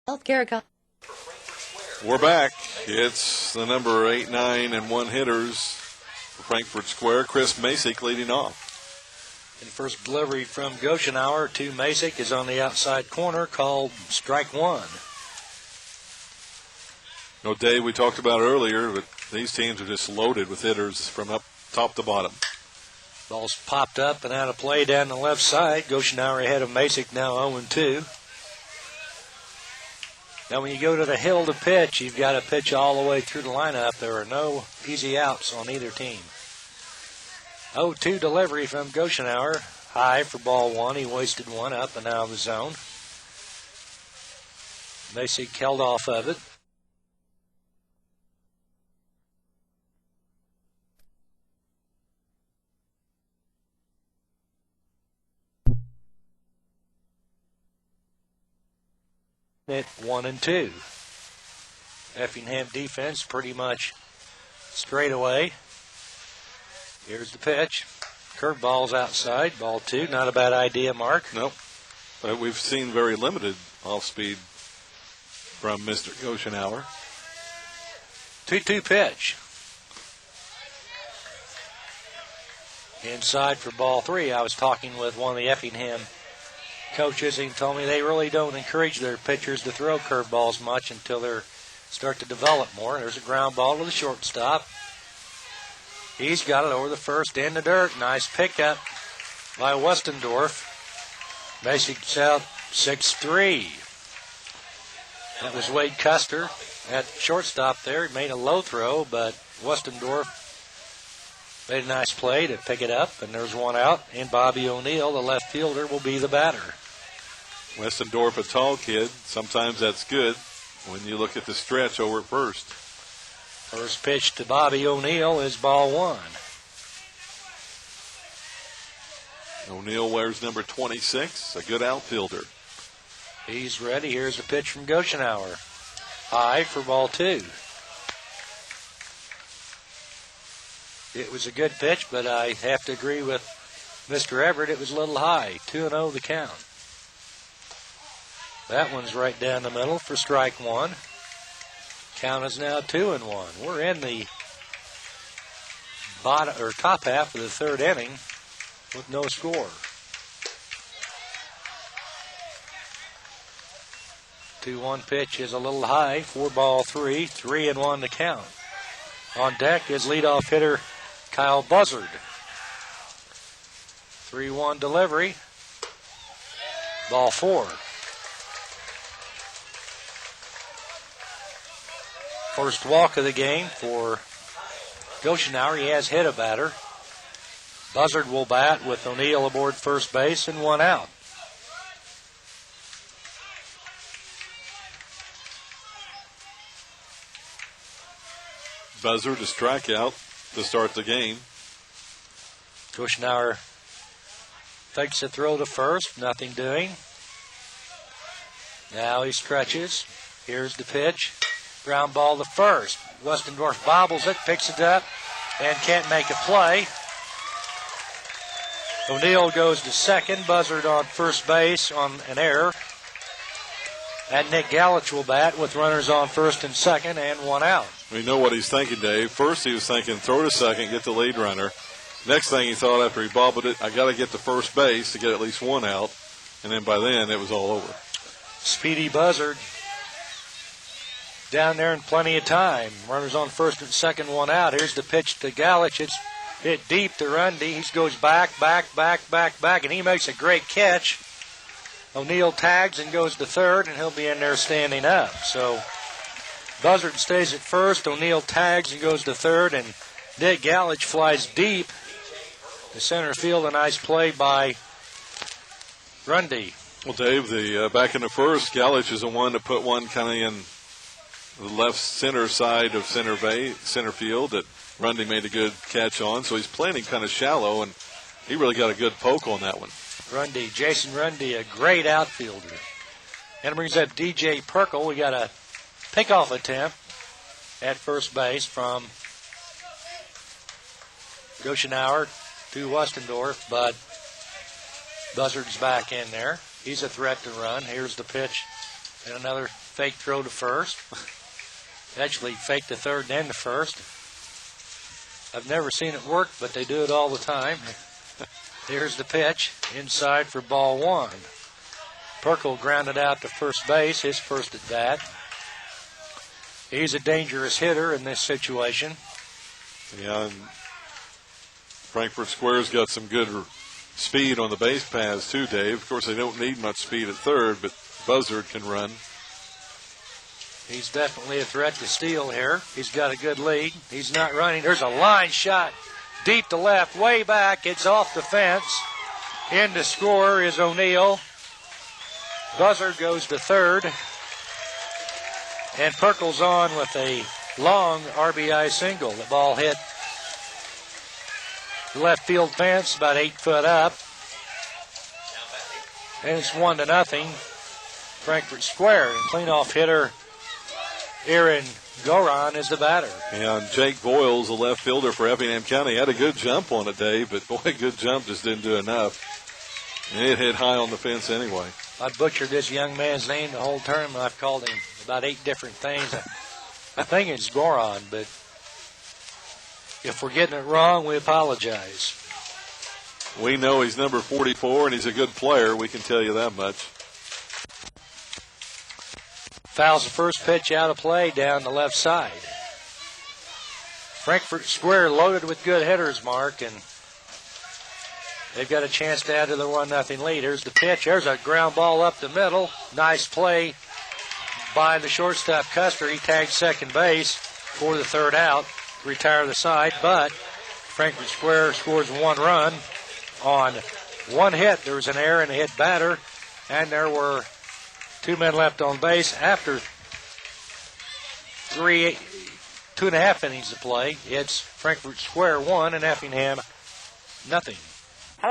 Healthcare. We're back. It's the number 8, 9, and 1 hitters for Frankfurt Square. Chris Masick leading off. And first delivery from Goshenauer to Masick is on the outside corner, called strike one. No, Dave, we talked about earlier, but these teams are just loaded with hitters from up top to bottom. Ball's popped up and out of play down the left side. Goshenauer ahead of Masick, now 0-2. Now, when you go to the hill to pitch, you've got to pitch all the way through the lineup. There are no easy outs on either team. 0-2 delivery from Goshenauer. High for ball one. He wasted one up and out of the zone. Masick held off of it. At 1-2. Effingham defense pretty much straight away. Here's the pitch. Curveball's outside. Ball two. Not a bad idea, Mark. Nope. But we've seen very limited off speed from Mr. Goshenauer. 2-2 pitch. Inside for ball three. I was talking with one of the Effingham coaches, and he told me they really don't encourage their pitchers to throw curveballs much until they start to develop more. There's a ground ball to the shortstop. He's got it over the first in the dirt. Nice pickup by Westendorf. Masick's out 6-3. That was Wade Custer at shortstop there. He made a low throw, but Westendorf made a nice play to pick it up, and there's one out. And Bobby O'Neill, the left fielder, will be the batter. Westendorf, a tall kid. Sometimes that's good when you look at the stretch over at first. First pitch to Bobby O'Neill is ball one. O'Neill wears number 26, a good outfielder. He's ready. Here's the pitch from Goshenauer. High for ball two. It was a good pitch, but I have to agree with Mr. Everett. It was a little high. 2-0 the count. That one's right down the middle for strike one. Count is now 2-1. We're in the bottom or top half of the third inning with no score. 2-1 pitch is a little high. 4-3. 3-1 the count. On deck is leadoff hitter Kyle Buzzard. 3-1 delivery. Ball four. First walk of the game for Goshenauer. He has hit a batter. Buzzard will bat with O'Neill aboard first base and one out. Buzzard to strikeout to start the game. Goshenauer fakes the throw to first. Nothing doing. Now he stretches. Here's the pitch. Ground ball to first. Westendorf bobbles it, picks it up, and can't make a play. O'Neill goes to second. Buzzard on first base on an error. And Nick Galich will bat with runners on first and second and one out. We know what he's thinking, Dave. First he was thinking throw to second, get the lead runner. Next thing he thought after he bobbled it, I got to get to first base to get at least one out. And then by then it was all over. Speedy Buzzard down there in plenty of time. Runners on first and second, one out. Here's the pitch to Galich. It's hit deep to Rundy. He goes back, and he makes a great catch. O'Neill tags and goes to third, and he'll be in there standing up. So Buzzard stays at first. O'Neill tags and goes to third, and Nick Galich flies deep to center field. A nice play by Rundy. Well, Dave, the back in the first, Galich is the one to put one kind of in the left center side of center field that Rundy made a good catch on. So he's playing him kind of shallow, and he really got a good poke on that one. Rundy, Jason Rundy, a great outfielder. And it brings up DJ Perkle. We got a pickoff attempt at first base from Goshenauer to Westendorf, but Buzzard's back in there. He's a threat to run. Here's the pitch and another fake throw to first. Actually, fake the third and the first. I've never seen it work, but they do it all the time. Here's the pitch, inside for ball one. Perkle grounded out to first base, his first at bat. He's a dangerous hitter in this situation. Yeah, and Frankfurt Square's got some good speed on the base paths too, Dave. Of course, they don't need much speed at third, but Buzzard can run. He's definitely a threat to steal here. He's got a good lead. He's not running. There's a line shot deep to left, way back. It's off the fence. In to score is O'Neill. Buzzard goes to third. And Perkle's on with a long RBI single. The ball hit the left field fence about 8 foot up. And it's 1-0. Frankfurt Square. And cleanoff hitter Aaron Goran is the batter. And Jake Boyles, a left fielder for Effingham County, had a good jump on it, Dave, but boy, good jump just didn't do enough. And it hit high on the fence anyway. I butchered this young man's name the whole tournament. I've called him about 8 different things. I think it's Goran, but if we're getting it wrong, we apologize. We know he's number 44, and he's a good player. We can tell you that much. Fouls the first pitch out of play down the left side. Frankfurt Square loaded with good hitters, Mark, and they've got a chance to add to the 1-0 lead. Here's the pitch. There's a ground ball up the middle. Nice play by the shortstop, Custer. He tagged second base for the third out, retire the side, but Frankfurt Square scores 1 run on 1 hit. There was an error and a hit batter, and there were 2 men left on base after 2.5 innings to play. It's Frankfurt Square 1 and Effingham 0.